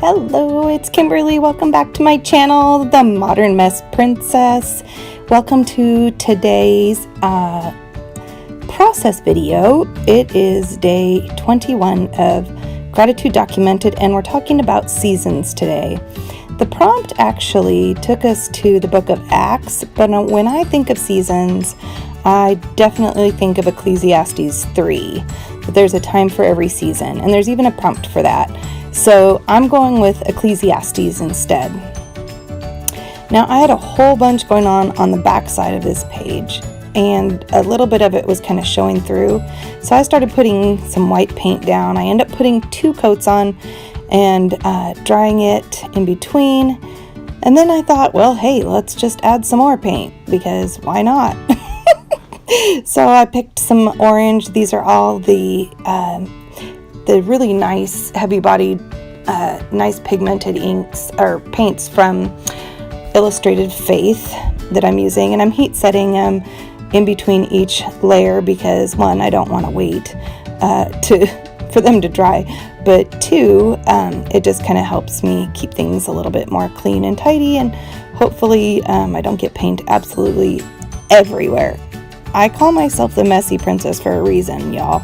Hello, it's Kimberly. Welcome back to my channel, The Modern Mess Princess. Welcome to today's process video. It is day 21 of Gratitude Documented, and we're talking about seasons today. The prompt actually took us to the book of Acts, but when I think of seasons, I definitely think of Ecclesiastes 3. That there's a time for every season, and there's even a prompt for that. So I'm going with Ecclesiastes instead. Now I had a whole bunch going on the back side of this page, and a little bit of it was kind of showing through. So I started putting some white paint down. I ended up putting 2 coats on and drying it in between. And then I thought, well, hey, let's just add some more paint because why not? So I picked some orange. These are all the really nice, heavy-bodied, nice pigmented inks or paints from Illustrated Faith that I'm using, and I'm heat setting them in between each layer because 1, I don't want to wait for them to dry, but 2, it just kind of helps me keep things a little bit more clean and tidy, and hopefully I don't get paint absolutely everywhere. I call myself the messy princess for a reason, y'all.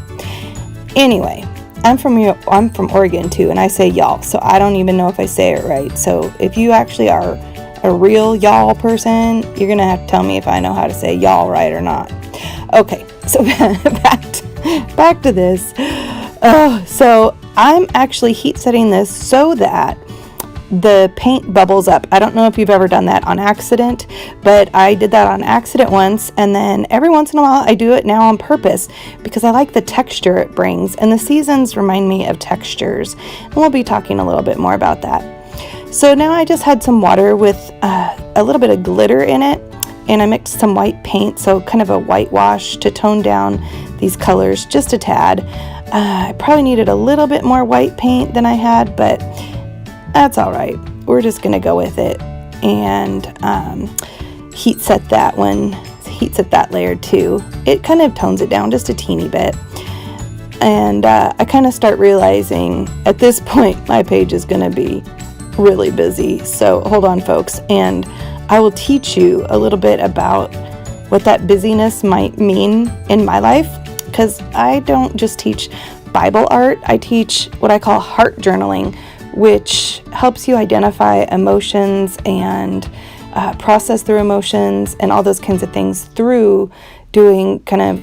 Anyway, I'm from Oregon too, and I say y'all, so I don't even know if I say it right. So if you actually are a real y'all person, you're gonna have to tell me if I know how to say y'all right or not. Okay, so back to this. So I'm actually heat setting this so that the paint bubbles up. I don't know if you've ever done that on accident, but I did that on accident once, and then every once in a while I do it now on purpose because I like the texture it brings, and the seasons remind me of textures, and we'll be talking a little bit more about that. So now I just had some water with a little bit of glitter in it, and I mixed some white paint, so kind of a whitewash to tone down these colors just a tad. I probably needed a little bit more white paint than I had, but that's all right. We're just going to go with it and heat set that layer too. It kind of tones it down just a teeny bit. And I kind of start realizing at this point my page is going to be really busy. So hold on, folks, and I will teach you a little bit about what that busyness might mean in my life, because I don't just teach Bible art. I teach what I call heart journaling, which helps you identify emotions and process through emotions and all those kinds of things through doing kind of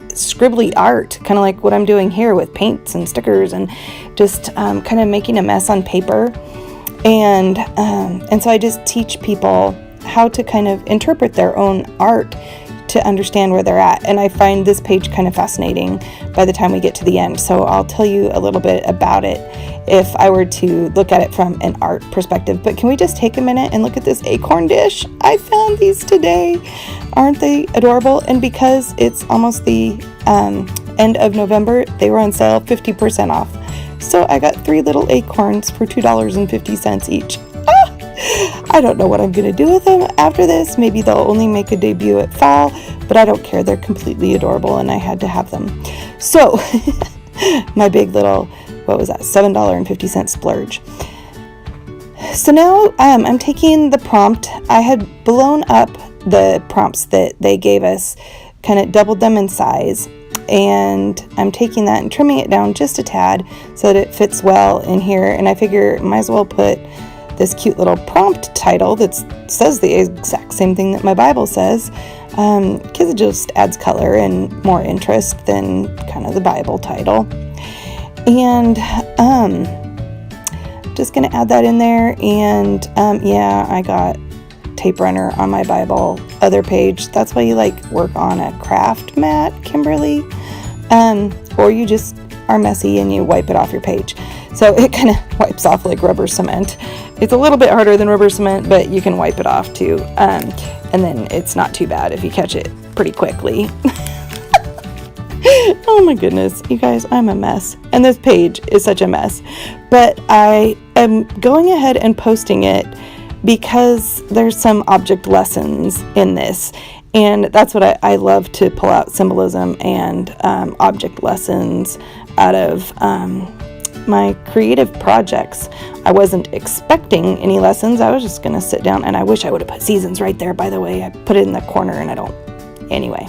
scribbly art, kind of like what I'm doing here with paints and stickers and just kind of making a mess on paper. And so I just teach people how to kind of interpret their own art to understand where they're at. And I find this page kind of fascinating by the time we get to the end. So I'll tell you a little bit about it if I were to look at it from an art perspective. But can we just take a minute and look at this acorn dish? I found these today. Aren't they adorable? And because it's almost the end of November, they were on sale 50% off. So I got 3 little acorns for $2.50 each. I don't know what I'm going to do with them after this. Maybe they'll only make a debut at fall, but I don't care. They're completely adorable, and I had to have them. So my big little, what was that, $7.50 splurge. So now I'm taking the prompt. I had blown up the prompts that they gave us, kind of doubled them in size, and I'm taking that and trimming it down just a tad so that it fits well in here. And I figure might as well put this cute little prompt title that says the exact same thing that my Bible says, because it just adds color and more interest than kind of the Bible title. And just going to add that in there. And yeah, I got tape runner on my Bible other page. That's why you work on a craft mat, Kimberly, or you just are messy and you wipe it off your page. So it kind of wipes off like rubber cement. It's a little bit harder than rubber cement, but you can wipe it off too. And then it's not too bad if you catch it pretty quickly. Oh my goodness, you guys, I'm a mess. And this page is such a mess. But I am going ahead and posting it because there's some object lessons in this. And that's what I love to pull out symbolism and object lessons out of my creative projects. I wasn't expecting any lessons. I was just going to sit down, and I wish I would have put seasons right there, by the way. I put it in the corner, and I don't. Anyway,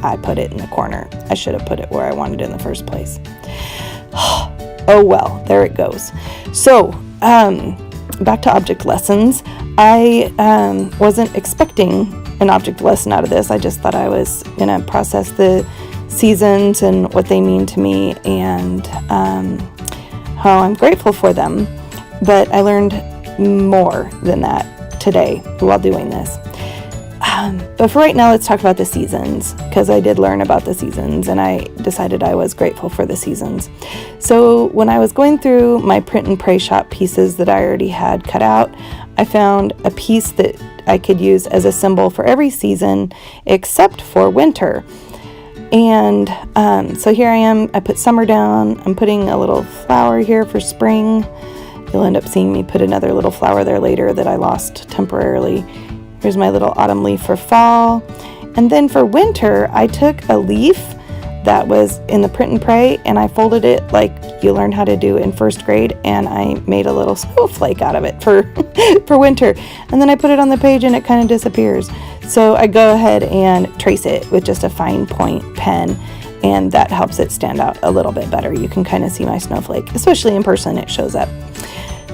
I put it in the corner. I should have put it where I wanted it in the first place. Oh well, there it goes. So, back to object lessons. I wasn't expecting an object lesson out of this. I just thought I was going to process the seasons and what they mean to me, and how I'm grateful for them. But I learned more than that today while doing this. But for right now, let's talk about the seasons, because I did learn about the seasons, and I decided I was grateful for the seasons. So when I was going through my Print and Pray shop pieces that I already had cut out, I found a piece that I could use as a symbol for every season except for winter. And so here I am. I put summer down. I'm putting a little flower here for spring. You'll end up seeing me put another little flower there later that I lost temporarily. Here's my little autumn leaf for fall. And then for winter, I took a leaf that was in the Print and Pray, and I folded it like you learned how to do in first grade, and I made a little snowflake out of it for for winter. And then I put it on the page, and it kind of disappears. So I go ahead and trace it with just a fine point pen, and that helps it stand out a little bit better. You can kind of see my snowflake, especially in person, it shows up.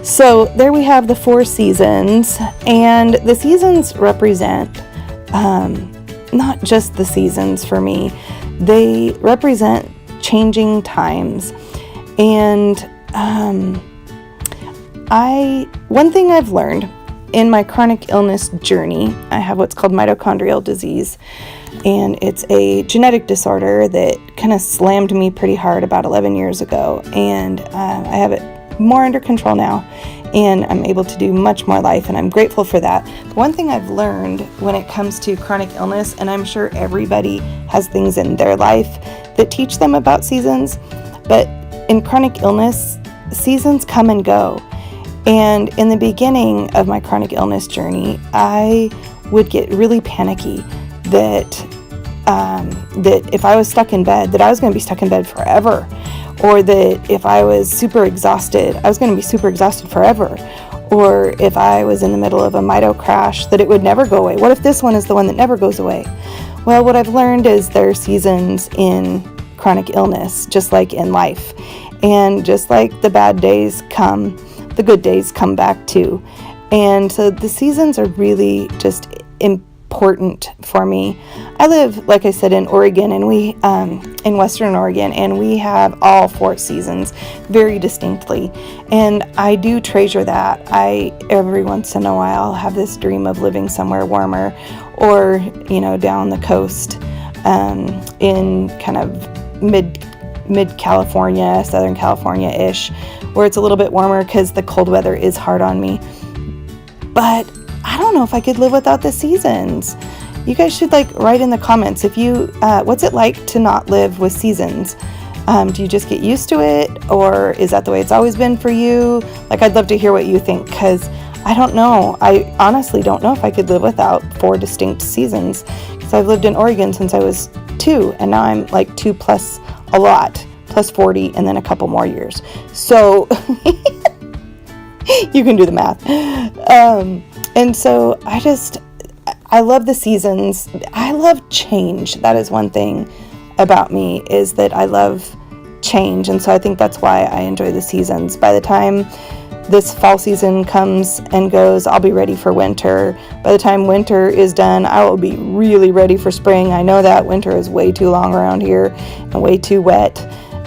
So there we have the 4 seasons, and the seasons represent not just the seasons for me. They represent changing times. And one thing I've learned in my chronic illness journey, I have what's called mitochondrial disease, and it's a genetic disorder that kind of slammed me pretty hard about 11 years ago, and I have it more under control now, and I'm able to do much more life, and I'm grateful for that. One thing I've learned when it comes to chronic illness, and I'm sure everybody has things in their life that teach them about seasons, but in chronic illness, seasons come and go. And in the beginning of my chronic illness journey, I would get really panicky that if I was stuck in bed, that I was going to be stuck in bed forever. Or that if I was super exhausted, I was going to be super exhausted forever. Or if I was in the middle of a mito crash, that it would never go away. What if this one is the one that never goes away? Well, what I've learned is there are seasons in chronic illness, just like in life. And just like the bad days come, the good days come back too. And so the seasons are really just important for me. I live, like I said, in Oregon, and we in Western Oregon, and we have all 4 seasons very distinctly, and I do treasure that. I every once in a while have this dream of living somewhere warmer, or down the coast, in kind of mid California, Southern California-ish, where it's a little bit warmer because the cold weather is hard on me. But I don't know if I could live without the seasons. You guys should write in the comments if you what's it like to not live with seasons. Do you just get used to it, or is that the way it's always been for you? I'd love to hear what you think, because I don't know. I honestly don't know if I could live without 4 distinct seasons, because I've lived in Oregon since I was 2, and now I'm 2 plus a lot, plus 40, and then a couple more years. So you can do the math. And so I love the seasons. I love change. That is one thing about me, is that I love change. And so I think that's why I enjoy the seasons. By the time this fall season comes and goes, I'll be ready for winter. By the time winter is done, I will be really ready for spring. I know that winter is way too long around here and way too wet.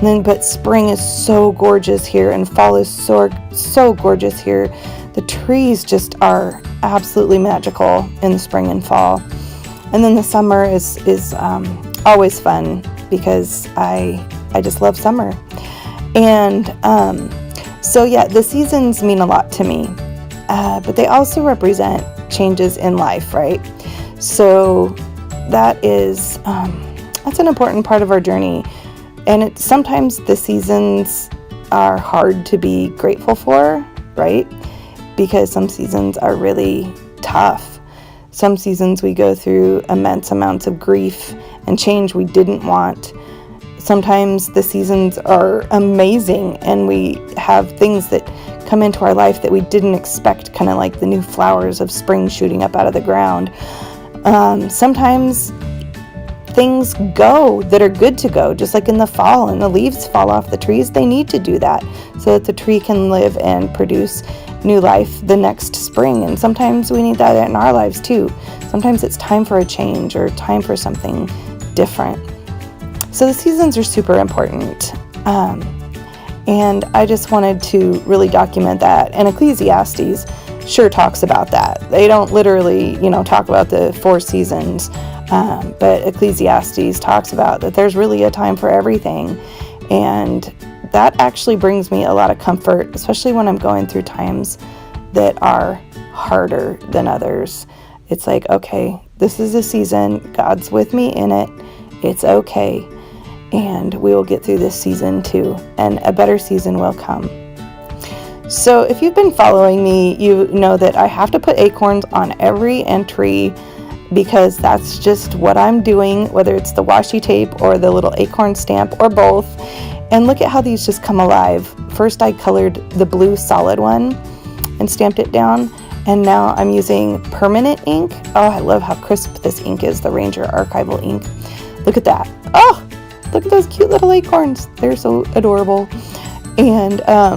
But spring is so gorgeous here, and fall is so gorgeous here. The trees just are absolutely magical in the spring and fall. And then the summer is always fun, because I just love summer. And so yeah, the seasons mean a lot to me, but they also represent changes in life, right? So that is that's an important part of our journey. And sometimes the seasons are hard to be grateful for, right? Because some seasons are really tough. Some seasons we go through immense amounts of grief and change we didn't want. Sometimes the seasons are amazing, and we have things that come into our life that we didn't expect, kind of like the new flowers of spring shooting up out of the ground. Sometimes things go that are good to go, just like in the fall, and the leaves fall off the trees. They need to do that so that the tree can live and produce new life the next spring. And sometimes we need that in our lives too. Sometimes it's time for a change or time for something different. So the seasons are super important. And I just wanted to really document that. And Ecclesiastes sure talks about that. They don't literally, talk about the 4 seasons, but Ecclesiastes talks about that there's really a time for everything. And that actually brings me a lot of comfort, especially when I'm going through times that are harder than others. It's like, okay, this is a season. God's with me in it. It's okay. And we will get through this season too, and a better season will come. So if you've been following me, you know that I have to put acorns on every entry because that's just what I'm doing, whether it's the washi tape or the little acorn stamp or both. And look at how these just come alive. First I colored the blue solid one and stamped it down, and now I'm using permanent ink. Oh, I love how crisp this ink is, the Ranger Archival ink. Look at that. Oh! Look at those cute little acorns. They're so adorable. And I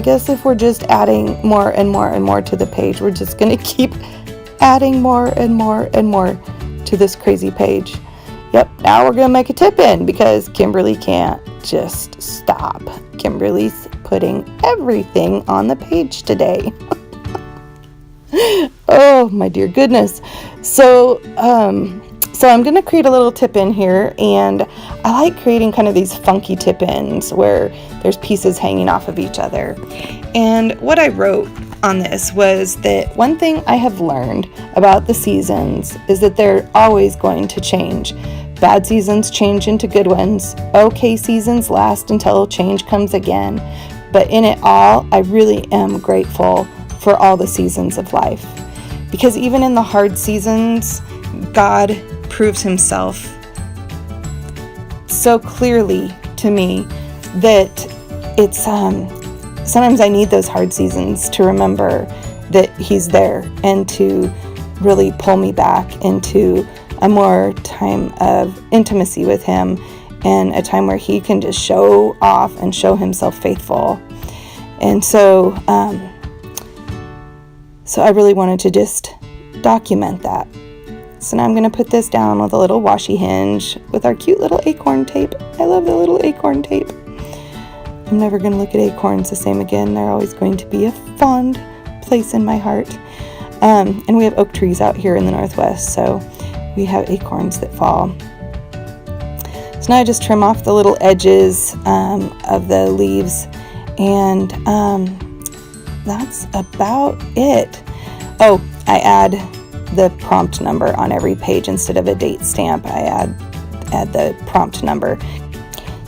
guess if we're just adding more and more and more to the page, we're just going to keep adding more and more and more to this crazy page. Yep, now we're going to make a tip in because Kimberly can't just stop. Kimberly's putting everything on the page today. Oh, my dear goodness. So I'm going to create a little tip-in here, and I like creating kind of these funky tip-ins where there's pieces hanging off of each other. And what I wrote on this was that one thing I have learned about the seasons is that they're always going to change. Bad seasons change into good ones. Okay seasons last until change comes again. But in it all, I really am grateful for all the seasons of life. Because even in the hard seasons, God proves himself so clearly to me that it's sometimes I need those hard seasons to remember that he's there and to really pull me back into a more time of intimacy with him and a time where he can just show off and show himself faithful. And so I really wanted to just document that. So now I'm going to put this down with a little washi hinge with our cute little acorn tape. I love the little acorn tape. I'm never going to look at acorns the same again. They're always going to be a fond place in my heart. And we have oak trees out here in the Northwest, so we have acorns that fall. So now I just trim off the little edges of the leaves, and that's about it. Oh, I add the prompt number on every page instead of a date stamp. I add the prompt number.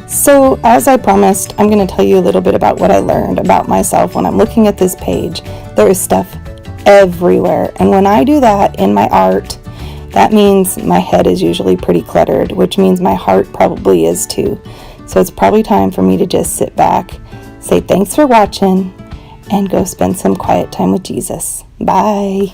So as I promised, I'm going to tell you a little bit about what I learned about myself when I'm looking at this page. There is stuff everywhere, and when I do that in my art, that means my head is usually pretty cluttered, which means my heart probably is too. So it's probably time for me to just sit back, say thanks for watching, and go spend some quiet time with Jesus. Bye.